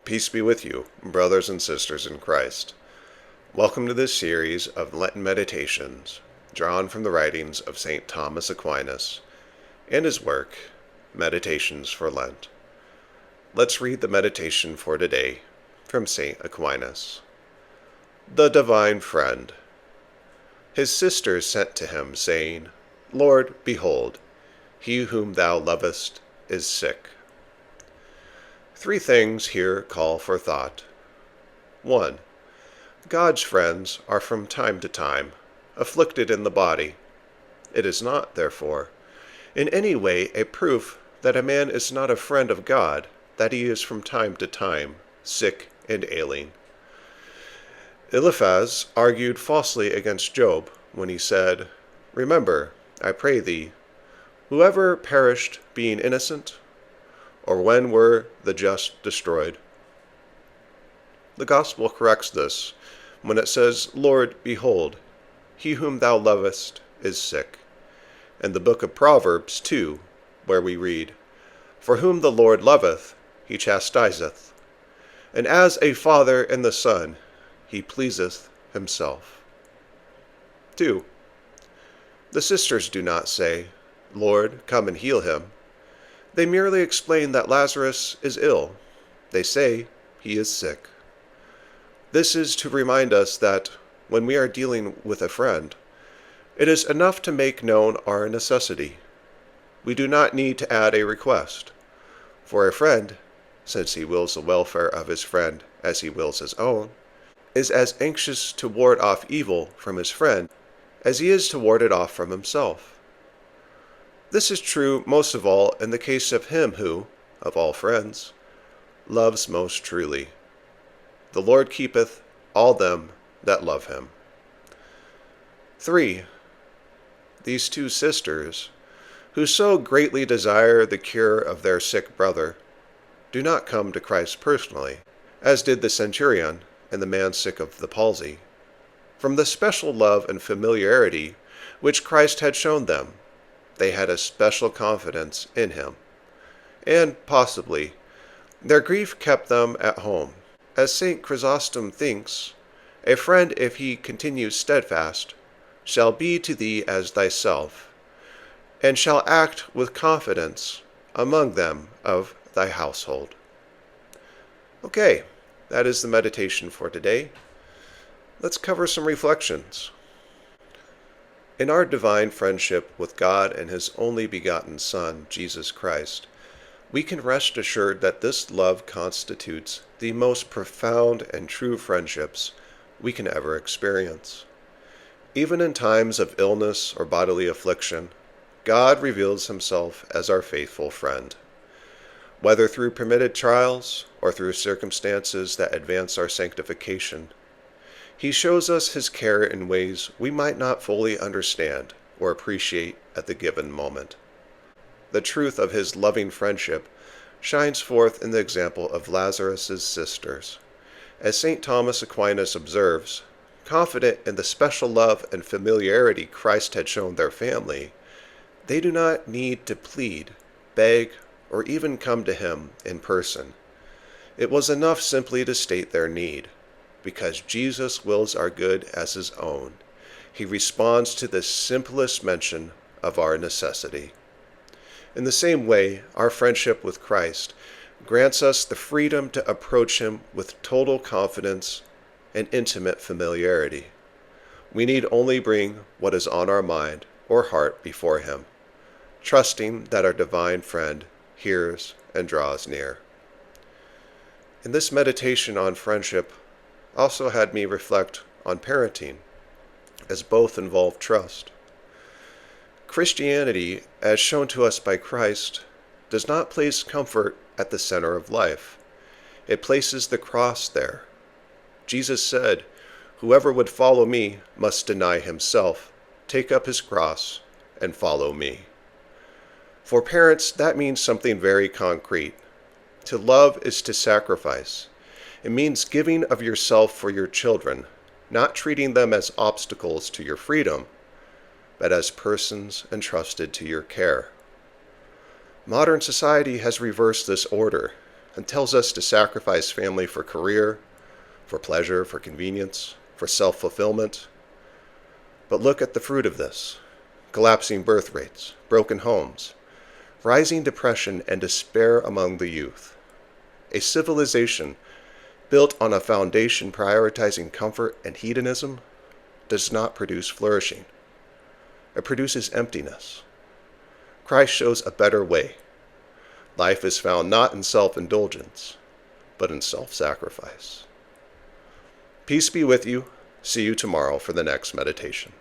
Peace be with you, brothers and sisters in Christ. Welcome to this series of Lenten meditations, drawn from the writings of St. Thomas Aquinas and his work, Meditations for Lent. Let's read the meditation for today from St. Aquinas. The Divine Friend. His sisters sent to him, saying, Lord, behold, he whom thou lovest is sick. Three things here call for thought. 1. God's friends are from time to time afflicted in the body. It is not, therefore, in any way a proof that a man is not a friend of God that he is from time to time sick and ailing. Eliphaz argued falsely against Job when he said, Remember, I pray thee, whoever perished being innocent, or when were the just destroyed? The Gospel corrects this when it says, Lord, behold, he whom thou lovest is sick. And the book of Proverbs, too, where we read, For whom the Lord loveth, he chastiseth, and as a father in the son, he pleaseth himself. 2. The sisters do not say, Lord, come and heal him. They merely explain that Lazarus is ill. They say he is sick. This is to remind us that, when we are dealing with a friend, it is enough to make known our necessity. We do not need to add a request, for a friend, since he wills the welfare of his friend as he wills his own, is as anxious to ward off evil from his friend as he is to ward it off from himself. This is true most of all in the case of him who, of all friends, loves most truly. The Lord keepeth all them that love him. 3. These two sisters, who so greatly desire the cure of their sick brother, do not come to Christ personally, as did the centurion and the man sick of the palsy, from the special love and familiarity which Christ had shown them. They had a special confidence in him, and, possibly, their grief kept them at home. As St. Chrysostom thinks, a friend, if he continues steadfast, shall be to thee as thyself, and shall act with confidence among them of thy household. Okay, that is the meditation for today. Let's cover some reflections. In our divine friendship with God and his only begotten Son, Jesus Christ, we can rest assured that this love constitutes the most profound and true friendships we can ever experience. Even in times of illness or bodily affliction, God reveals himself as our faithful friend. Whether through permitted trials or through circumstances that advance our sanctification, he shows us his care in ways we might not fully understand or appreciate at the given moment. The truth of his loving friendship shines forth in the example of Lazarus' sisters. As St. Thomas Aquinas observes, confident in the special love and familiarity Christ had shown their family, they do not need to plead, beg, or even come to him in person. It was enough simply to state their need. Because Jesus wills our good as his own, he responds to the simplest mention of our necessity. In the same way, our friendship with Christ grants us the freedom to approach him with total confidence and intimate familiarity. We need only bring what is on our mind or heart before him, trusting that our divine friend hears and draws near. In this meditation on friendship, also had me reflect on parenting, as both involve trust. Christianity, as shown to us by Christ, does not place comfort at the center of life. It places the cross there. Jesus said, Whoever would follow me must deny himself, take up his cross, and follow me. For parents, that means something very concrete. To love is to sacrifice. It means giving of yourself for your children, not treating them as obstacles to your freedom, but as persons entrusted to your care. Modern society has reversed this order, and tells us to sacrifice family for career, for pleasure, for convenience, for self-fulfillment. But look at the fruit of this: collapsing birth rates, broken homes, rising depression and despair among the youth. A civilization built on a foundation prioritizing comfort and hedonism does not produce flourishing. It produces emptiness. Christ shows a better way. Life is found not in self-indulgence, but in self-sacrifice. Peace be with you. See you tomorrow for the next meditation.